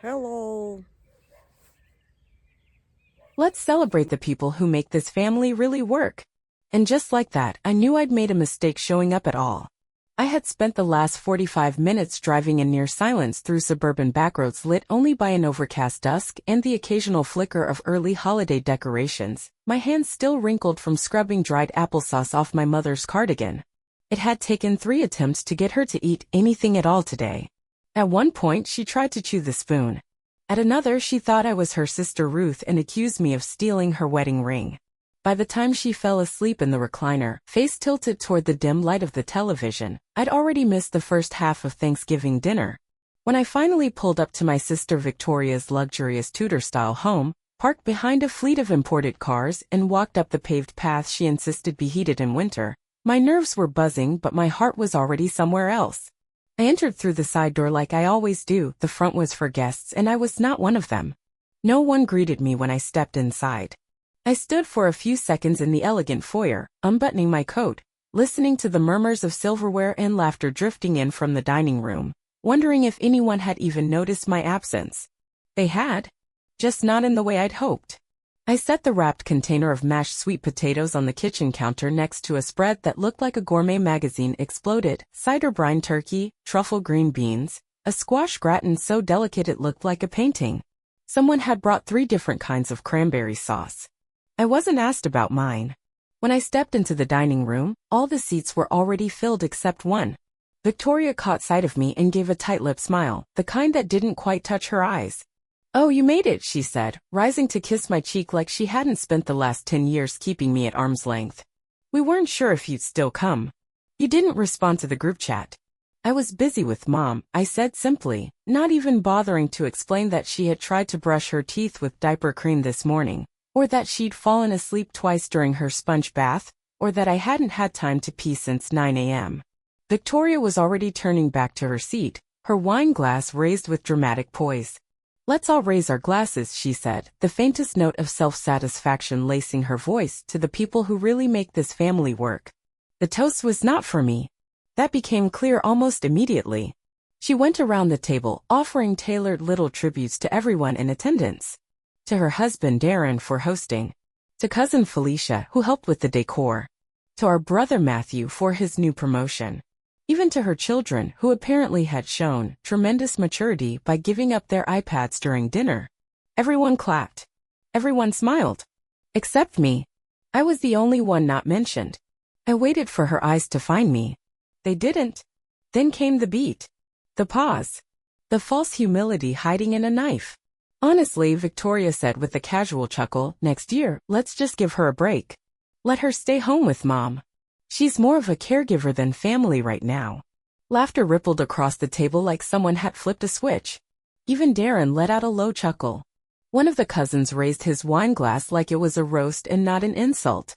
Hello. Let's celebrate the people who make this family really work. And just like that, I knew I'd made a mistake showing up at all. I had spent the last 45 minutes driving in near silence through suburban backroads lit only by an overcast dusk and the occasional flicker of early holiday decorations, my hands still wrinkled from scrubbing dried applesauce off my mother's cardigan. It had taken 3 attempts to get her to eat anything at all today. At one point she tried to chew the spoon. At another she thought I was her sister Ruth and accused me of stealing her wedding ring. By the time she fell asleep in the recliner, face tilted toward the dim light of the television, I'd already missed the first half of Thanksgiving dinner. When I finally pulled up to my sister Victoria's luxurious Tudor-style home, parked behind a fleet of imported cars and walked up the paved path she insisted be heated in winter, my nerves were buzzing but my heart was already somewhere else. I entered through the side door like I always do. The front was for guests and I was not one of them. No one greeted me when I stepped inside. I stood for a few seconds in the elegant foyer, unbuttoning my coat, listening to the murmurs of silverware and laughter drifting in from the dining room, wondering if anyone had even noticed my absence. They had. Just not in the way I'd hoped. I set the wrapped container of mashed sweet potatoes on the kitchen counter next to a spread that looked like a gourmet magazine exploded, cider brine turkey, truffle green beans, a squash gratin so delicate it looked like a painting. Someone had brought 3 different kinds of cranberry sauce. I wasn't asked about mine. When I stepped into the dining room, all the seats were already filled except one. Victoria caught sight of me and gave a tight-lipped smile, the kind that didn't quite touch her eyes. "Oh, you made it," she said, rising to kiss my cheek like she hadn't spent the last 10 years keeping me at arm's length. "We weren't sure if you'd still come. You didn't respond to the group chat." "I was busy with Mom," I said simply, not even bothering to explain that she had tried to brush her teeth with diaper cream this morning, or that she'd fallen asleep twice during her sponge bath, or that I hadn't had time to pee since 9 a.m. Victoria was already turning back to her seat, her wine glass raised with dramatic poise. "Let's all raise our glasses," she said, the faintest note of self-satisfaction lacing her voice, to the people who really make this family work. The toast was not for me. That became clear almost immediately. She went around the table, offering tailored little tributes to everyone in attendance. To her husband Darren for hosting. To cousin Felicia, who helped with the decor. To our brother Matthew for his new promotion. Even to her children, who apparently had shown tremendous maturity by giving up their iPads during dinner. Everyone clapped. Everyone smiled. Except me. I was the only one not mentioned. I waited for her eyes to find me. They didn't. Then came the beat. The pause. The false humility hiding in a knife. "Honestly," Victoria said with a casual chuckle, "next year, let's just give her a break. Let her stay home with Mom. She's more of a caregiver than family right now." Laughter rippled across the table like someone had flipped a switch. Even Darren let out a low chuckle. One of the cousins raised his wine glass like it was a roast and not an insult.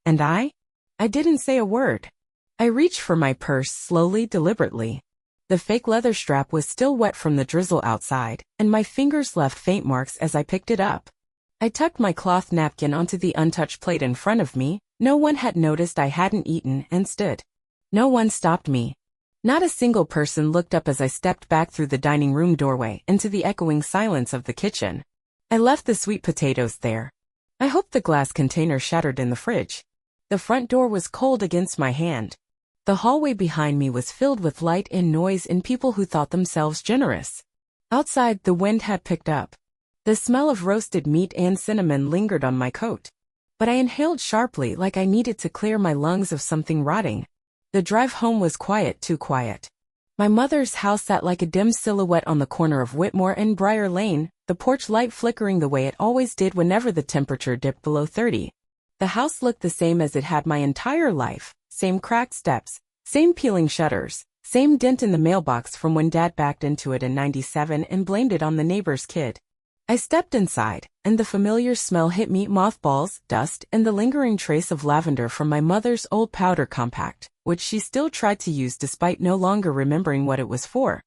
And I didn't say a word. I reached for my purse slowly, deliberately. The fake leather strap was still wet from the drizzle outside, and my fingers left faint marks as I picked it up. I tucked my cloth napkin onto the untouched plate in front of me. No one had noticed I hadn't eaten, and stood. No one stopped me. Not a single person looked up as I stepped back through the dining room doorway into the echoing silence of the kitchen. I left the sweet potatoes there. I hoped the glass container shattered in the fridge. The front door was cold against my hand. The hallway behind me was filled with light and noise and people who thought themselves generous. Outside, the wind had picked up. The smell of roasted meat and cinnamon lingered on my coat. But I inhaled sharply like I needed to clear my lungs of something rotting. The drive home was quiet, too quiet. My mother's house sat like a dim silhouette on the corner of Whitmore and Briar Lane, the porch light flickering the way it always did whenever the temperature dipped below 30. The house looked the same as it had my entire life, same cracked steps, same peeling shutters, same dent in the mailbox from when Dad backed into it in '97 and blamed it on the neighbor's kid. I stepped inside, and the familiar smell hit me: mothballs, dust, and the lingering trace of lavender from my mother's old powder compact, which she still tried to use despite no longer remembering what it was for.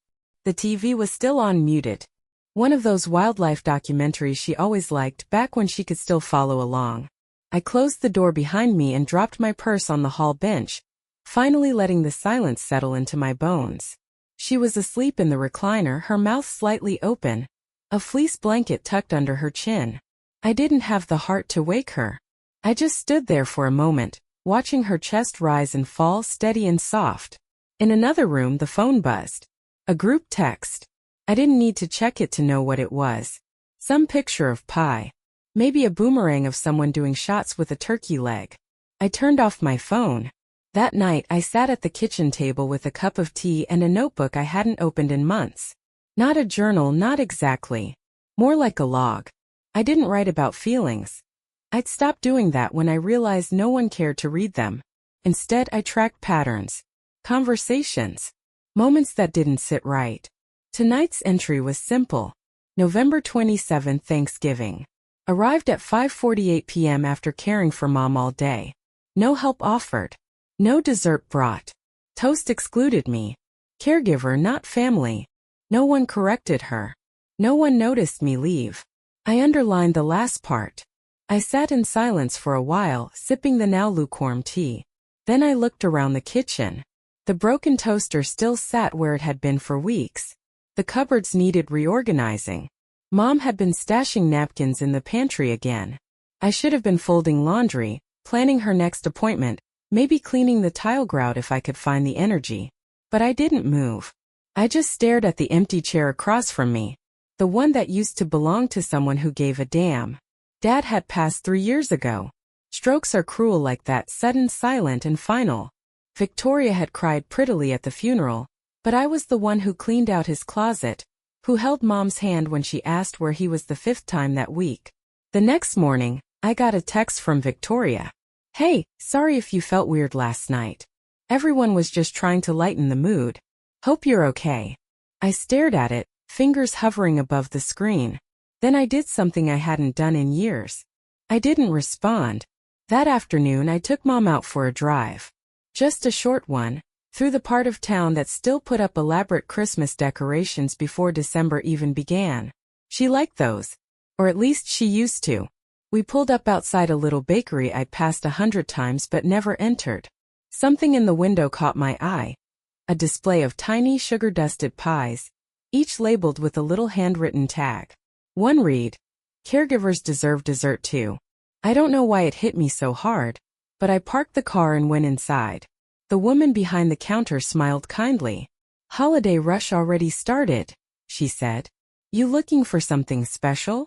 The TV was still on, muted. One of those wildlife documentaries she always liked back when she could still follow along. I closed the door behind me and dropped my purse on the hall bench, finally letting the silence settle into my bones. She was asleep in the recliner, her mouth slightly open. a fleece blanket tucked under her chin. I didn't have the heart to wake her. I just stood there for a moment, watching her chest rise and fall steady and soft. In another room, the phone buzzed. A group text. I didn't need to check it to know what it was. Some picture of pie. Maybe a boomerang of someone doing shots with a turkey leg. I turned off my phone. That night, I sat at the kitchen table with a cup of tea and a notebook I hadn't opened in months. Not a journal, not exactly. More like a log. I didn't write about feelings. I'd stopped doing that when I realized no one cared to read them. Instead, I tracked patterns. Conversations. Moments that didn't sit right. Tonight's entry was simple. November 27, Thanksgiving. Arrived at 5:48 p.m. after caring for Mom all day. No help offered. No dessert brought. Toast excluded me. Caregiver, not family. No one corrected her. No one noticed me leave. I underlined the last part. I sat in silence for a while, sipping the now lukewarm tea. Then I looked around the kitchen. The broken toaster still sat where it had been for weeks. The cupboards needed reorganizing. Mom had been stashing napkins in the pantry again. I should have been folding laundry, planning her next appointment, maybe cleaning the tile grout if I could find the energy. But I didn't move. I just stared at the empty chair across from me. The one that used to belong to someone who gave a damn. Dad had passed 3 years ago. Strokes are cruel like that, sudden, silent, and final. Victoria had cried prettily at the funeral, but I was the one who cleaned out his closet, who held Mom's hand when she asked where he was the 5th time that week. The next morning, I got a text from Victoria. Hey, sorry if you felt weird last night. Everyone was just trying to lighten the mood. Hope you're okay. I stared at it, fingers hovering above the screen. Then I did something I hadn't done in years. I didn't respond. That afternoon I took Mom out for a drive. Just a short one, through the part of town that still put up elaborate Christmas decorations before December even began. She liked those. Or at least she used to. We pulled up outside a little bakery I'd passed 100 times but never entered. Something in the window caught my eye. A display of tiny sugar-dusted pies, each labeled with a little handwritten tag. One read, "Caregivers deserve dessert too." I don't know why it hit me so hard, but I parked the car and went inside. The woman behind the counter smiled kindly. "Holiday rush already started," she said. "You looking for something special?"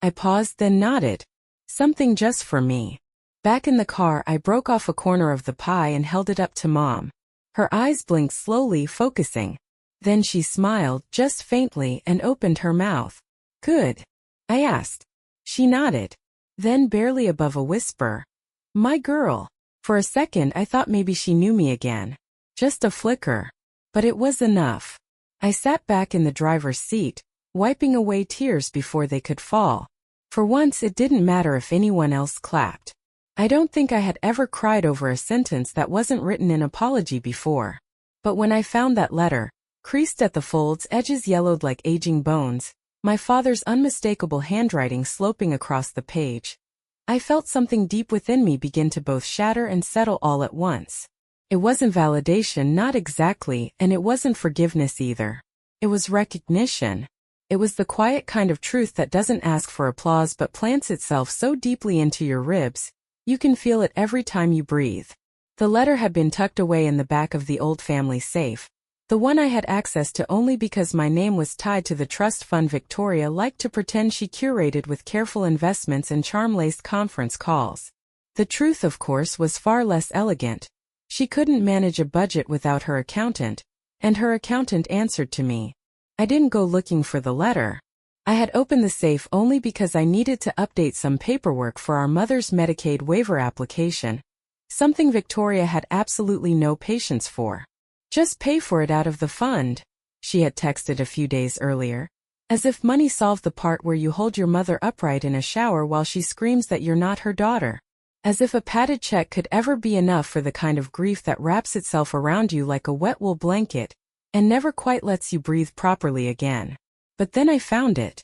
I paused, then nodded. "Something just for me." Back in the car, I broke off a corner of the pie and held it up to Mom. Her eyes blinked slowly, focusing. Then she smiled, just faintly, and opened her mouth. "Good?" I asked. She nodded. Then, barely above a whisper, "My girl." For a second I thought maybe she knew me again. Just a flicker. But it was enough. I sat back in the driver's seat, wiping away tears before they could fall. For once it didn't matter if anyone else clapped. I don't think I had ever cried over a sentence that wasn't written in apology before. But when I found that letter, creased at the folds, edges yellowed like aging bones, my father's unmistakable handwriting sloping across the page, I felt something deep within me begin to both shatter and settle all at once. It wasn't validation, not exactly, and it wasn't forgiveness either. It was recognition. It was the quiet kind of truth that doesn't ask for applause but plants itself so deeply into your ribs, you can feel it every time you breathe. The letter had been tucked away in the back of the old family safe, the one I had access to only because my name was tied to the trust fund Victoria liked to pretend she curated with careful investments and charm-laced conference calls. The truth, of course, was far less elegant. She couldn't manage a budget without her accountant, and her accountant answered to me. I didn't go looking for the letter. I had opened the safe only because I needed to update some paperwork for our mother's Medicaid waiver application, something Victoria had absolutely no patience for. "Just pay for it out of the fund," she had texted a few days earlier. As if money solved the part where you hold your mother upright in a shower while she screams that you're not her daughter. As if a padded check could ever be enough for the kind of grief that wraps itself around you like a wet wool blanket, and never quite lets you breathe properly again. But then I found it.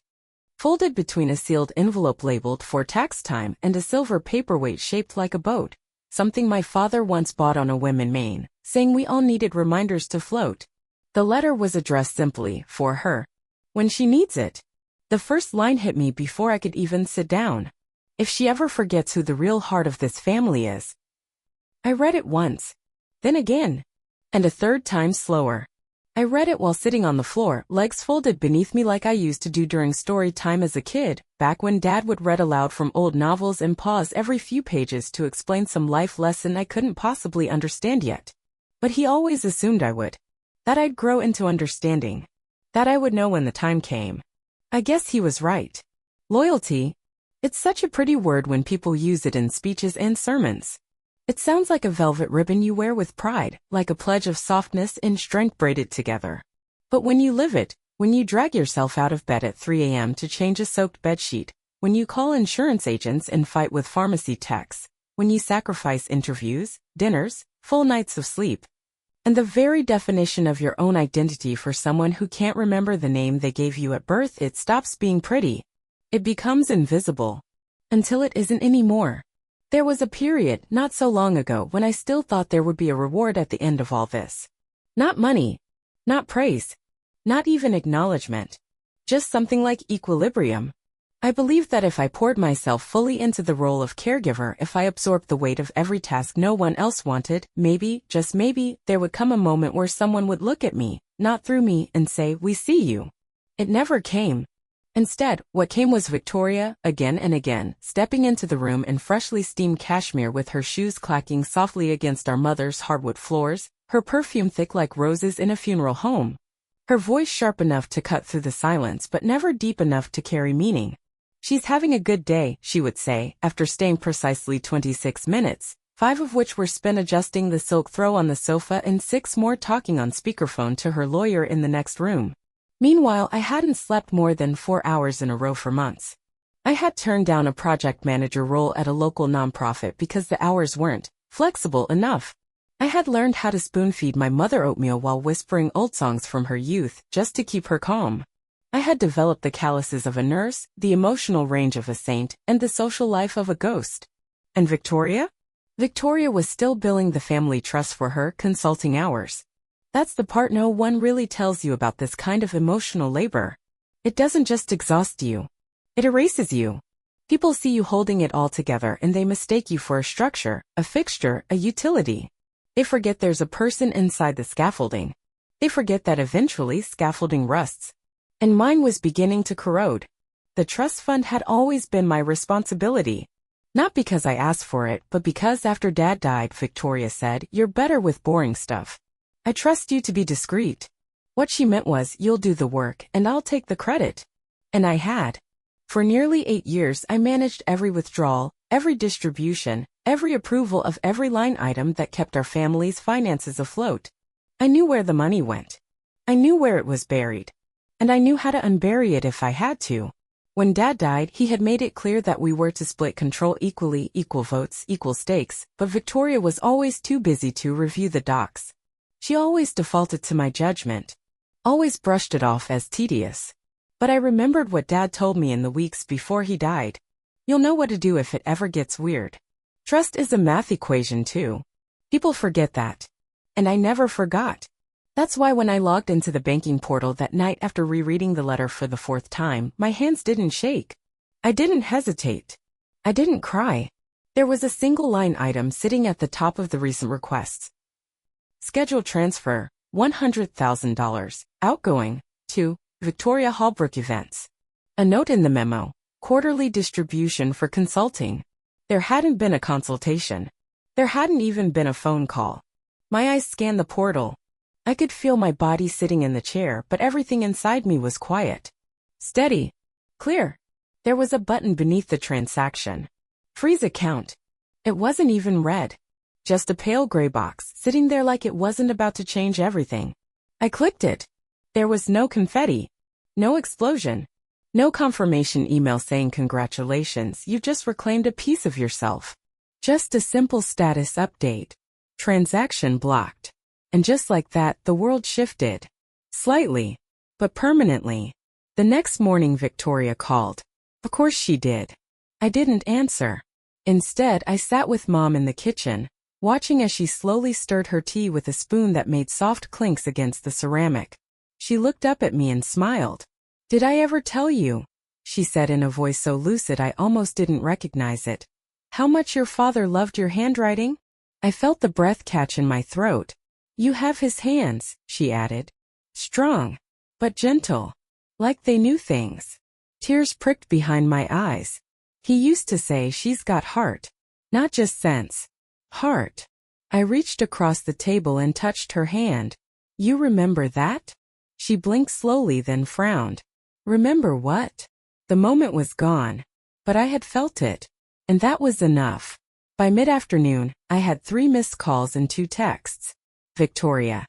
Folded between a sealed envelope labeled "for tax time" and a silver paperweight shaped like a boat, something my father once bought on a whim in Maine, saying we all needed reminders to float. The letter was addressed simply, "For her. When she needs it." The first line hit me before I could even sit down. If she ever forgets who the real heart of this family is. I read it once, then again, and a third time slower. I read it while sitting on the floor, legs folded beneath me like I used to do during story time as a kid, back when Dad would read aloud from old novels and pause every few pages to explain some life lesson I couldn't possibly understand yet. But he always assumed I would. That I'd grow into understanding. That I would know when the time came. I guess he was right. Loyalty. It's such a pretty word when people use it in speeches and sermons. It sounds like a velvet ribbon you wear with pride, like a pledge of softness and strength braided together. But when you live it, when you drag yourself out of bed at 3 a.m. to change a soaked bedsheet, when you call insurance agents and fight with pharmacy techs, when you sacrifice interviews, dinners, full nights of sleep, and the very definition of your own identity for someone who can't remember the name they gave you at birth, it stops being pretty. It becomes invisible. Until it isn't anymore. There was a period, not so long ago, when I still thought there would be a reward at the end of all this. Not money. Not praise. Not even acknowledgement. Just something like equilibrium. I believed that if I poured myself fully into the role of caregiver, if I absorbed the weight of every task no one else wanted, maybe, just maybe, there would come a moment where someone would look at me, not through me, and say, "We see you." It never came. Instead, what came was Victoria, again and again, stepping into the room in freshly steamed cashmere with her shoes clacking softly against our mother's hardwood floors, her perfume thick like roses in a funeral home. Her voice sharp enough to cut through the silence but never deep enough to carry meaning. "She's having a good day," she would say, after staying precisely 26 minutes, 5 of which were spent adjusting the silk throw on the sofa and 6 more talking on speakerphone to her lawyer in the next room. Meanwhile, I hadn't slept more than 4 hours in a row for months. I had turned down a project manager role at a local nonprofit because the hours weren't flexible enough. I had learned how to spoon-feed my mother oatmeal while whispering old songs from her youth, just to keep her calm. I had developed the calluses of a nurse, the emotional range of a saint, and the social life of a ghost. And Victoria? Victoria was still billing the family trust for her consulting hours. That's the part no one really tells you about this kind of emotional labor. It doesn't just exhaust you. It erases you. People see you holding it all together and they mistake you for a structure, a fixture, a utility. They forget there's a person inside the scaffolding. They forget that eventually scaffolding rusts. And mine was beginning to corrode. The trust fund had always been my responsibility. Not because I asked for it, but because after Dad died, Victoria said, "You're better with boring stuff. I trust you to be discreet." What she meant was, "You'll do the work, and I'll take the credit." And I had. For nearly 8 years I managed every withdrawal, every distribution, every approval of every line item that kept our family's finances afloat. I knew where the money went. I knew where it was buried. And I knew how to unbury it if I had to. When Dad died, he had made it clear that we were to split control equally, equal votes, equal stakes, but Victoria was always too busy to review the docs. She always defaulted to my judgment. Always brushed it off as tedious. But I remembered what Dad told me in the weeks before he died. "You'll know what to do if it ever gets weird." Trust is a math equation too. People forget that. And I never forgot. That's why when I logged into the banking portal that night after rereading the letter for the 4th time, my hands didn't shake. I didn't hesitate. I didn't cry. There was a single line item sitting at the top of the recent requests. Schedule transfer, $100,000, outgoing, to Victoria Holbrook Events. A note in the memo, quarterly distribution for consulting. There hadn't been a consultation. There hadn't even been a phone call. My eyes scanned the portal. I could feel my body sitting in the chair, but everything inside me was quiet. Steady. Clear. There was a button beneath the transaction. Freeze account. It wasn't even red. Just a pale gray box, sitting there like it wasn't about to change everything. I clicked it. There was no confetti. No explosion. No confirmation email saying congratulations, you just reclaimed a piece of yourself. Just a simple status update. Transaction blocked. And just like that, the world shifted. Slightly. But permanently. The next morning Victoria called. Of course she did. I didn't answer. Instead, I sat with Mom in the kitchen, watching as she slowly stirred her tea with a spoon that made soft clinks against the ceramic. She looked up at me and smiled. "Did I ever tell you?" she said in a voice so lucid I almost didn't recognize it. How much your father loved your handwriting? I felt the breath catch in my throat. You have his hands, she added. Strong, but gentle. Like they knew things. Tears pricked behind my eyes. He used to say she's got heart. Not just sense. Heart. I reached across the table and touched her hand. You remember that? She blinked slowly then frowned. Remember what? The moment was gone. But I had felt it. And that was enough. By mid-afternoon, I had 3 missed calls and 2 texts. Victoria.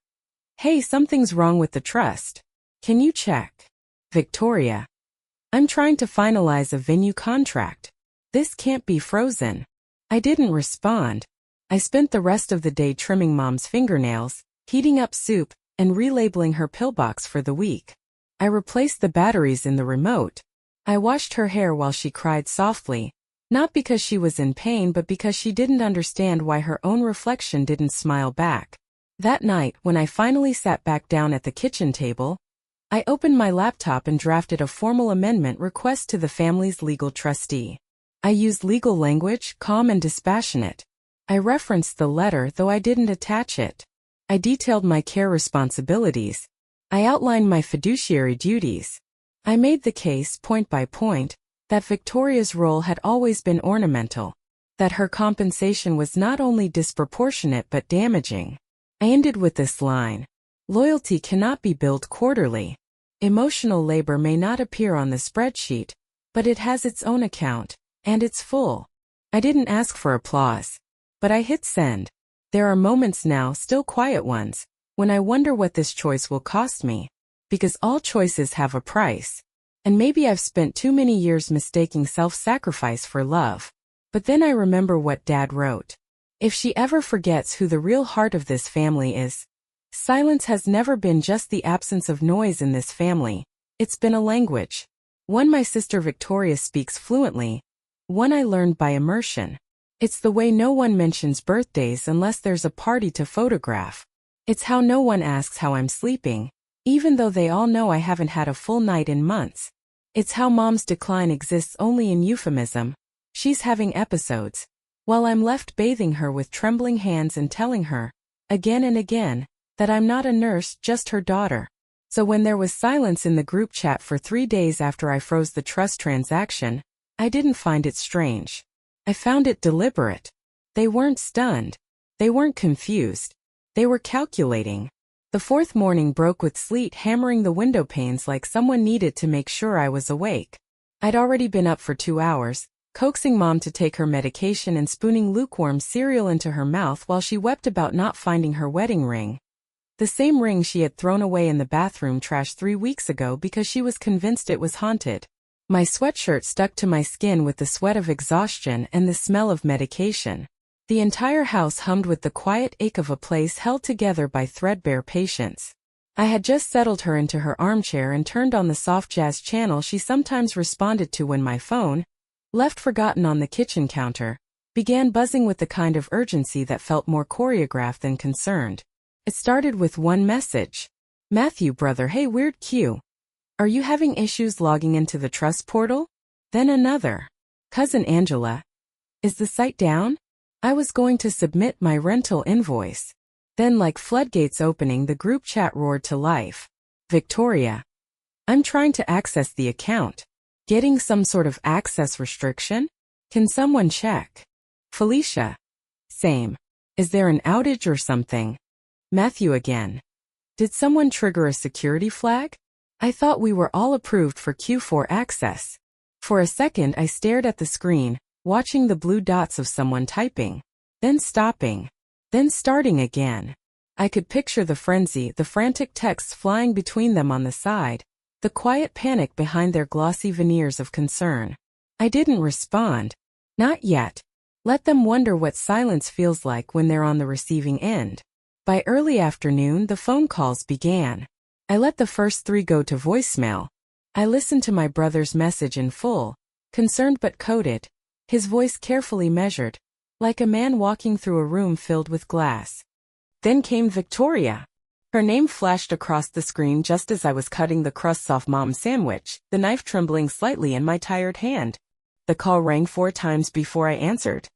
Hey, something's wrong with the trust. Can you check? Victoria. I'm trying to finalize a venue contract. This can't be frozen. I didn't respond. I spent the rest of the day trimming Mom's fingernails, heating up soup, and relabeling her pillbox for the week. I replaced the batteries in the remote. I washed her hair while she cried softly, not because she was in pain but because she didn't understand why her own reflection didn't smile back. That night, when I finally sat back down at the kitchen table, I opened my laptop and drafted a formal amendment request to the family's legal trustee. I used legal language, calm and dispassionate. I referenced the letter, though I didn't attach it. I detailed my care responsibilities. I outlined my fiduciary duties. I made the case, point by point, that Victoria's role had always been ornamental, that her compensation was not only disproportionate but damaging. I ended with this line. Loyalty cannot be billed quarterly. Emotional labor may not appear on the spreadsheet, but it has its own account, and it's full. I didn't ask for applause, but I hit send. There are moments now, still quiet ones, when I wonder what this choice will cost me, because all choices have a price. And maybe I've spent too many years mistaking self-sacrifice for love. But then I remember what Dad wrote. If she ever forgets who the real heart of this family is. Silence has never been just the absence of noise in this family. It's been a language. One my sister Victoria speaks fluently. One I learned by immersion. It's the way no one mentions birthdays unless there's a party to photograph. It's how no one asks how I'm sleeping, even though they all know I haven't had a full night in months. It's how Mom's decline exists only in euphemism. She's having episodes, while I'm left bathing her with trembling hands and telling her, again and again, that I'm not a nurse, just her daughter. So when there was silence in the group chat for 3 days after I froze the trust transaction, I didn't find it strange. I found it deliberate. They weren't stunned. They weren't confused. They were calculating. The 4th morning broke with sleet hammering the window panes like someone needed to make sure I was awake. I'd already been up for 2 hours, coaxing Mom to take her medication and spooning lukewarm cereal into her mouth while she wept about not finding her wedding ring. The same ring she had thrown away in the bathroom trash 3 weeks ago because she was convinced it was haunted. My sweatshirt stuck to my skin with the sweat of exhaustion and the smell of medication. The entire house hummed with the quiet ache of a place held together by threadbare patience. I had just settled her into her armchair and turned on the soft jazz channel she sometimes responded to when my phone, left forgotten on the kitchen counter, began buzzing with the kind of urgency that felt more choreographed than concerned. It started with one message. Matthew brother, hey weird Q. Are you having issues logging into the trust portal? Then another. Cousin Angela. Is the site down? I was going to submit my rental invoice. Then like floodgates opening, the group chat roared to life. Victoria. I'm trying to access the account. Getting some sort of access restriction? Can someone check? Felicia. Same. Is there an outage or something? Matthew again. Did someone trigger a security flag? I thought we were all approved for Q4 access. For a second I stared at the screen, watching the blue dots of someone typing, then stopping, then starting again. I could picture the frenzy, the frantic texts flying between them on the side, the quiet panic behind their glossy veneers of concern. I didn't respond. Not yet. Let them wonder what silence feels like when they're on the receiving end. By early afternoon, the phone calls began. I let the first 3 go to voicemail. I listened to my brother's message in full, concerned but coded, his voice carefully measured, like a man walking through a room filled with glass. Then came Victoria. Her name flashed across the screen just as I was cutting the crusts off Mom's sandwich, the knife trembling slightly in my tired hand. The call rang 4 times before I answered.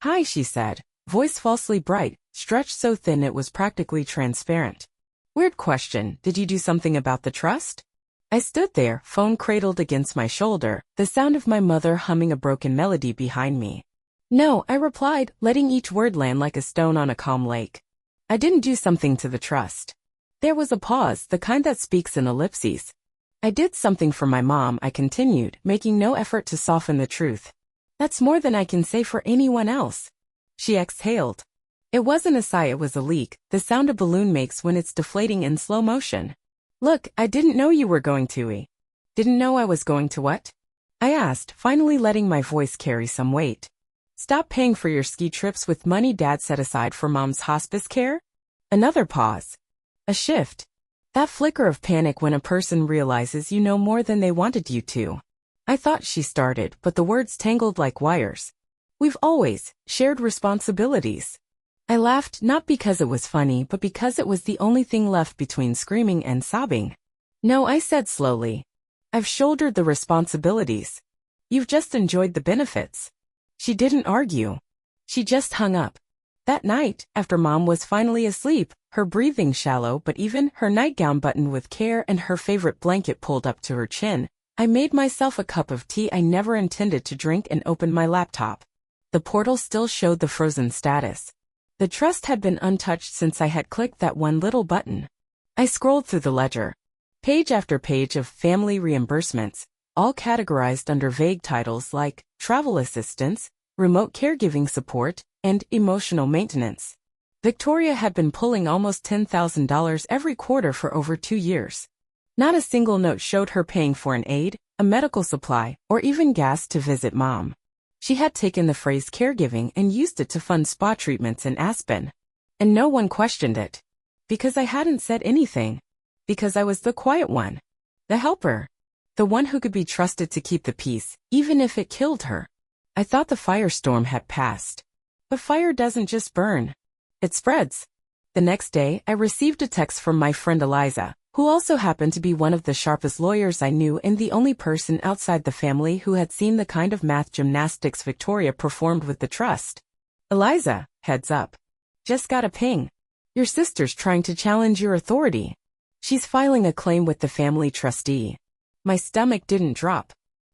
"Hi," she said, voice falsely bright, stretched so thin it was practically transparent. "Weird question, did you do something about the trust?" I stood there, phone cradled against my shoulder, the sound of my mother humming a broken melody behind me. "No," I replied, letting each word land like a stone on a calm lake. "I didn't do something to the trust." There was a pause, the kind that speaks in ellipses. "I did something for my mom," I continued, making no effort to soften the truth. "That's more than I can say for anyone else." She exhaled. It wasn't a sigh, it was a leak, the sound a balloon makes when it's deflating in slow motion. "Look, I didn't know you were going to. Didn't know I was going to what?" I asked, finally letting my voice carry some weight. "Stop paying for your ski trips with money Dad set aside for Mom's hospice care?" Another pause. A shift. That flicker of panic when a person realizes you know more than they wanted you to. "I thought," she started, but the words tangled like wires. "We've always shared responsibilities." I laughed, not because it was funny, but because it was the only thing left between screaming and sobbing. "No," I said slowly. "I've shouldered the responsibilities. You've just enjoyed the benefits." She didn't argue. She just hung up. That night, after Mom was finally asleep, her breathing shallow but even, her nightgown buttoned with care and her favorite blanket pulled up to her chin, I made myself a cup of tea I never intended to drink and opened my laptop. The portal still showed the frozen status. The trust had been untouched since I had clicked that one little button. I scrolled through the ledger. Page after page of family reimbursements, all categorized under vague titles like travel assistance, remote caregiving support, and emotional maintenance. Victoria had been pulling almost $10,000 every quarter for over 2 years. Not a single note showed her paying for an aide, a medical supply, or even gas to visit Mom. She had taken the phrase caregiving and used it to fund spa treatments in Aspen. And no one questioned it. Because I hadn't said anything. Because I was the quiet one. The helper. The one who could be trusted to keep the peace, even if it killed her. I thought the firestorm had passed. But fire doesn't just burn. It spreads. The next day, I received a text from my friend Eliza, who also happened to be one of the sharpest lawyers I knew and the only person outside the family who had seen the kind of math gymnastics Victoria performed with the trust. "Eliza, heads up. Just got a ping. Your sister's trying to challenge your authority. She's filing a claim with the family trustee." My stomach didn't drop.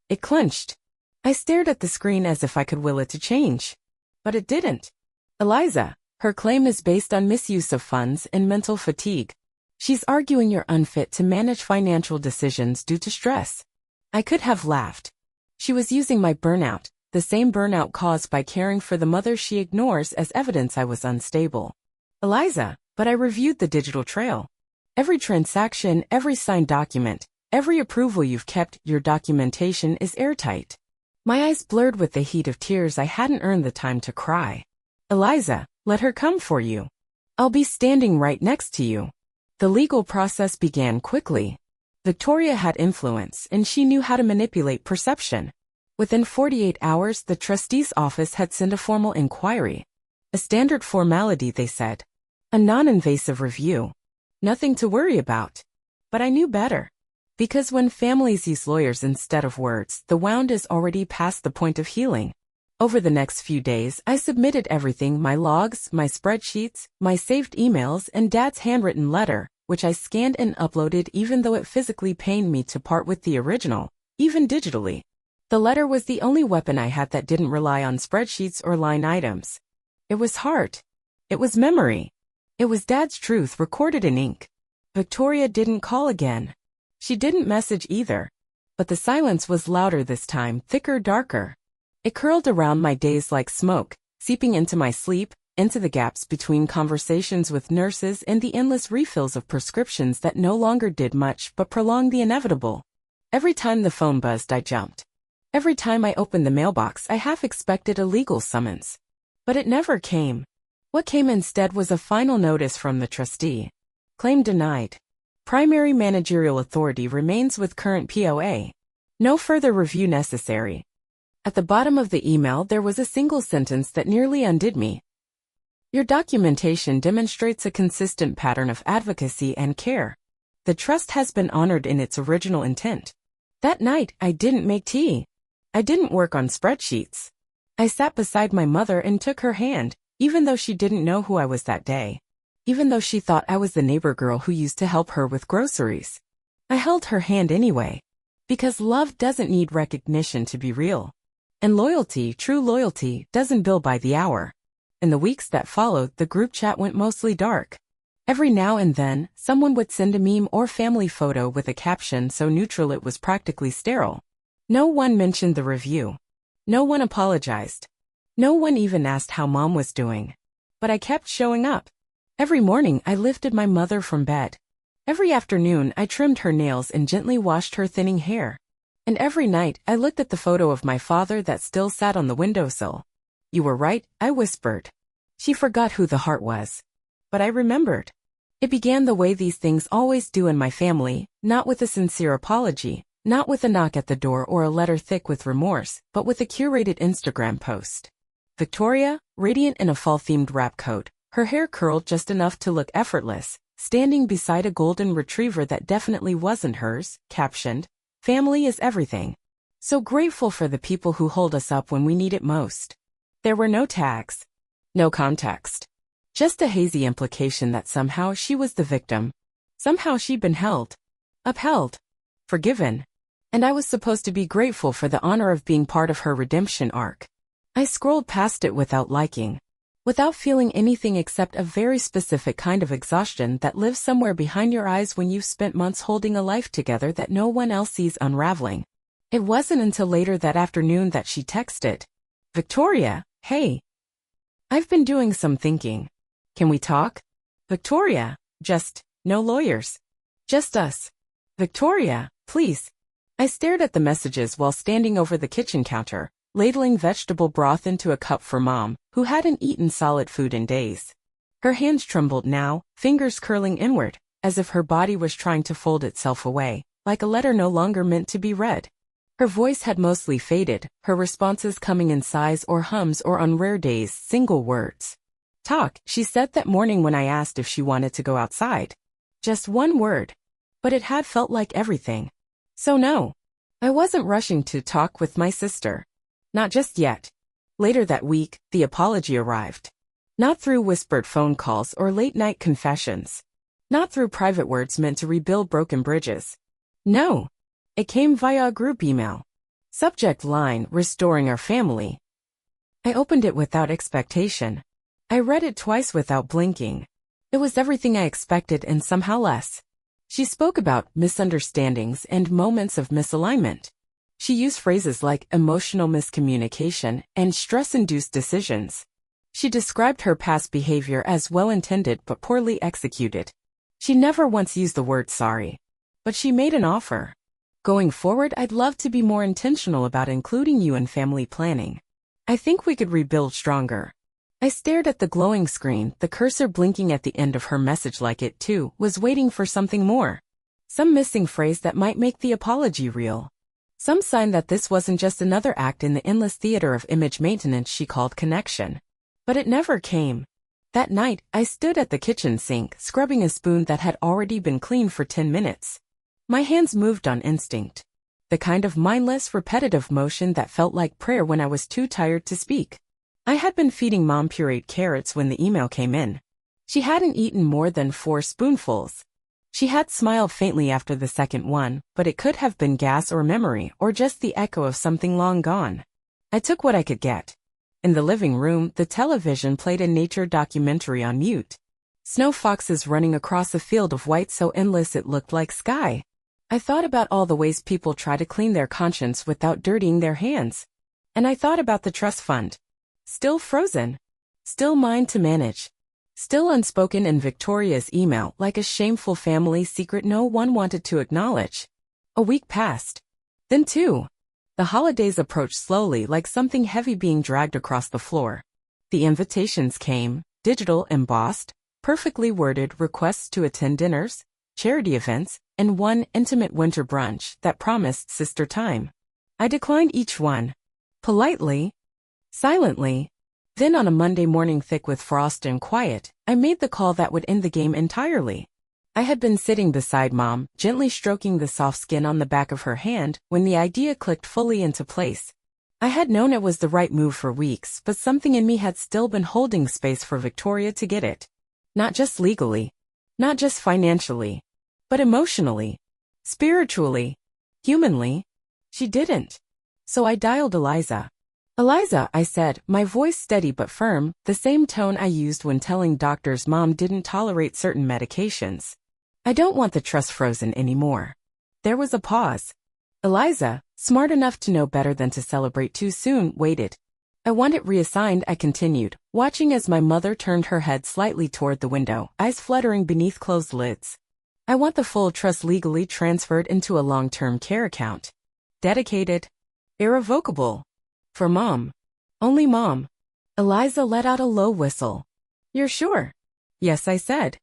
It clenched. I stared at the screen as if I could will it to change. But it didn't. "Eliza, her claim is based on misuse of funds and mental fatigue. She's arguing you're unfit to manage financial decisions due to stress." I could have laughed. She was using my burnout, the same burnout caused by caring for the mother she ignores, as evidence I was unstable. "Eliza, but I reviewed the digital trail. Every transaction, every signed document, every approval you've kept, your documentation is airtight." My eyes blurred with the heat of tears. I hadn't earned the time to cry. "Eliza, let her come for you. I'll be standing right next to you." The legal process began quickly. Victoria had influence, and she knew how to manipulate perception. Within 48 hours, the trustee's office had sent a formal inquiry. A standard formality, they said. A non-invasive review. Nothing to worry about. But I knew better. Because when families use lawyers instead of words, the wound is already past the point of healing. Over the next few days, I submitted everything: my logs, my spreadsheets, my saved emails, and Dad's handwritten letter, which I scanned and uploaded even though it physically pained me to part with the original, even digitally. The letter was the only weapon I had that didn't rely on spreadsheets or line items. It was heart. It was memory. It was Dad's truth recorded in ink. Victoria didn't call again. She didn't message either. But the silence was louder this time, thicker, darker. It curled around my days like smoke, seeping into my sleep, into the gaps between conversations with nurses and the endless refills of prescriptions that no longer did much but prolonged the inevitable. Every time the phone buzzed, I jumped. Every time I opened the mailbox, I half expected a legal summons. But it never came. What came instead was a final notice from the trustee. Claim denied. Primary managerial authority remains with current POA. No further review necessary. At the bottom of the email there was a single sentence that nearly undid me. Your documentation demonstrates a consistent pattern of advocacy and care. The trust has been honored in its original intent. That night, I didn't make tea. I didn't work on spreadsheets. I sat beside my mother and took her hand, even though she didn't know who I was that day. Even though she thought I was the neighbor girl who used to help her with groceries. I held her hand anyway. Because love doesn't need recognition to be real. And loyalty, true loyalty, doesn't bill by the hour. In the weeks that followed, the group chat went mostly dark. Every now and then, someone would send a meme or family photo with a caption so neutral it was practically sterile. No one mentioned the review. No one apologized. No one even asked how mom was doing. But I kept showing up. Every morning I lifted my mother from bed. Every afternoon I trimmed her nails and gently washed her thinning hair. And every night I looked at the photo of my father that still sat on the windowsill. You were right, I whispered. She forgot who the heart was. But I remembered. It began the way these things always do in my family, not with a sincere apology, not with a knock at the door or a letter thick with remorse, but with a curated Instagram post. Victoria, radiant in a fall-themed wrap coat, her hair curled just enough to look effortless, standing beside a golden retriever that definitely wasn't hers, captioned, "Family is everything. So grateful for the people who hold us up when we need it most." There were no tags. No context. Just a hazy implication that somehow she was the victim. Somehow she'd been held. Upheld. Forgiven. And I was supposed to be grateful for the honor of being part of her redemption arc. I scrolled past it without liking. Without feeling anything except a very specific kind of exhaustion that lives somewhere behind your eyes when you've spent months holding a life together that no one else sees unraveling. It wasn't until later that afternoon that she texted. "Victoria, hey. I've been doing some thinking. Can we talk?" "Victoria, no lawyers. Just us." "Victoria, please." I stared at the messages while standing over the kitchen counter, ladling vegetable broth into a cup for Mom, who hadn't eaten solid food in days. Her hands trembled now, fingers curling inward, as if her body was trying to fold itself away, like a letter no longer meant to be read. Her voice had mostly faded, her responses coming in sighs or hums or on rare days, single words. "Talk," she said that morning when I asked if she wanted to go outside. Just one word. But it had felt like everything. So no. I wasn't rushing to talk with my sister. Not just yet. Later that week, the apology arrived. Not through whispered phone calls or late-night confessions. Not through private words meant to rebuild broken bridges. No. It came via a group email. Subject line, "Restoring our family." I opened it without expectation. I read it twice without blinking. It was everything I expected and somehow less. She spoke about misunderstandings and moments of misalignment. She used phrases like emotional miscommunication and stress-induced decisions. She described her past behavior as well-intended but poorly executed. She never once used the word sorry. But she made an offer. "Going forward, I'd love to be more intentional about including you in family planning. I think we could rebuild stronger." I stared at the glowing screen, the cursor blinking at the end of her message like it, too, was waiting for something more. Some missing phrase that might make the apology real. Some sign that this wasn't just another act in the endless theater of image maintenance she called connection. But it never came. That night, I stood at the kitchen sink, scrubbing a spoon that had already been cleaned for 10 minutes. My hands moved on instinct. The kind of mindless, repetitive motion that felt like prayer when I was too tired to speak. I had been feeding Mom pureed carrots when the email came in. She hadn't eaten more than 4 spoonfuls. She had smiled faintly after the second one, but it could have been gas or memory or just the echo of something long gone. I took what I could get. In the living room, the television played a nature documentary on mute. Snow foxes running across a field of white so endless it looked like sky. I thought about all the ways people try to clean their conscience without dirtying their hands. And I thought about the trust fund. Still frozen. Still mine to manage. Still unspoken in Victoria's email, like a shameful family secret no one wanted to acknowledge. A week passed. Then 2. The holidays approached slowly, like something heavy being dragged across the floor. The invitations came, digital embossed, perfectly worded requests to attend dinners, charity events, and one intimate winter brunch that promised sister time. I declined each one. Politely. Silently. Then on a Monday morning thick with frost and quiet, I made the call that would end the game entirely. I had been sitting beside Mom, gently stroking the soft skin on the back of her hand, when the idea clicked fully into place. I had known it was the right move for weeks, but something in me had still been holding space for Victoria to get it. Not just legally. Not just financially. But emotionally. Spiritually. Humanly. She didn't. So I dialed Eliza. "Eliza," I said, my voice steady but firm, the same tone I used when telling doctors Mom didn't tolerate certain medications. "I don't want the trust frozen anymore." There was a pause. Eliza, smart enough to know better than to celebrate too soon, waited. "I want it reassigned," I continued, watching as my mother turned her head slightly toward the window, eyes fluttering beneath closed lids. "I want the full trust legally transferred into a long-term care account. Dedicated. Irrevocable. For Mom. Only Mom." Eliza let out a low whistle. "You're sure?" "Yes," I said.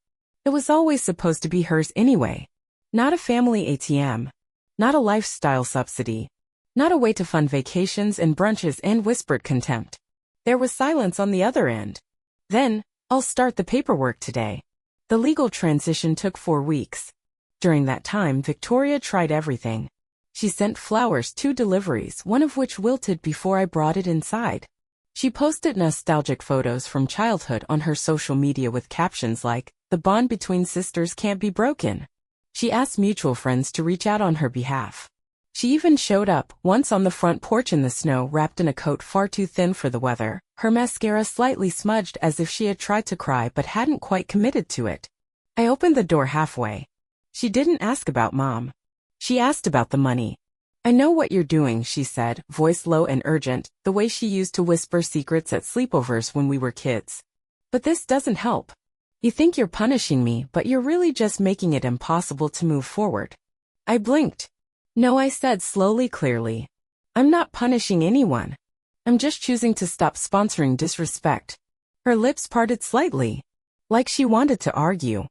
"It was always supposed to be hers anyway. Not a family ATM. Not a lifestyle subsidy. Not a way to fund vacations and brunches," and whispered contempt. There was silence on the other end. "Then, I'll start the paperwork today." The legal transition took 4 weeks. During that time, Victoria tried everything. She sent flowers, 2 deliveries, one of which wilted before I brought it inside. She posted nostalgic photos from childhood on her social media with captions like, "The bond between sisters can't be broken." She asked mutual friends to reach out on her behalf. She even showed up, once on the front porch in the snow, wrapped in a coat far too thin for the weather, her mascara slightly smudged as if she had tried to cry but hadn't quite committed to it. I opened the door halfway. She didn't ask about Mom. She asked about the money. "I know what you're doing," she said, voice low and urgent, the way she used to whisper secrets at sleepovers when we were kids. "But this doesn't help. You think you're punishing me, but you're really just making it impossible to move forward." I blinked. "No," I said slowly, clearly. "I'm not punishing anyone. I'm just choosing to stop sponsoring disrespect." Her lips parted slightly, like she wanted to argue.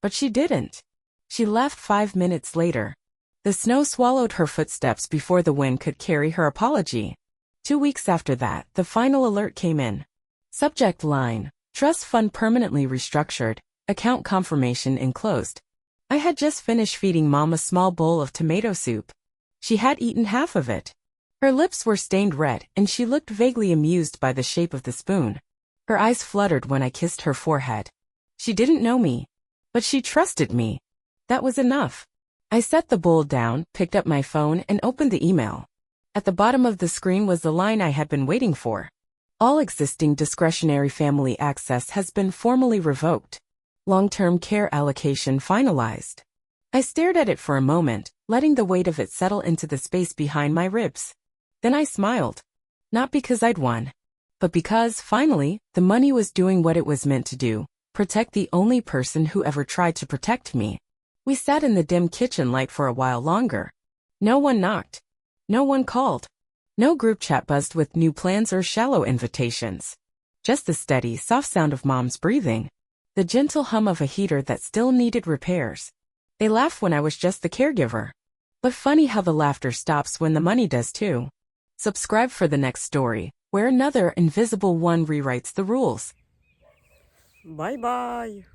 But she didn't. She left 5 minutes later. The snow swallowed her footsteps before the wind could carry her apology. 2 weeks after that, the final alert came in. Subject line: Trust fund permanently restructured, account confirmation enclosed. I had just finished feeding Mom a small bowl of tomato soup. She had eaten half of it. Her lips were stained red, and she looked vaguely amused by the shape of the spoon. Her eyes fluttered when I kissed her forehead. She didn't know me, but she trusted me. That was enough. I set the bowl down, picked up my phone, and opened the email. At the bottom of the screen was the line I had been waiting for. "All existing discretionary family access has been formally revoked. Long-term care allocation finalized." I stared at it for a moment, letting the weight of it settle into the space behind my ribs. Then I smiled. Not because I'd won, but because, finally, the money was doing what it was meant to do: protect the only person who ever tried to protect me. We sat in the dim kitchen light for a while longer. No one knocked. No one called. No group chat buzzed with new plans or shallow invitations. Just the steady, soft sound of Mom's breathing. The gentle hum of a heater that still needed repairs. They laughed when I was just the caregiver. But funny how the laughter stops when the money does too. Subscribe for the next story, where another invisible one rewrites the rules. Bye-bye.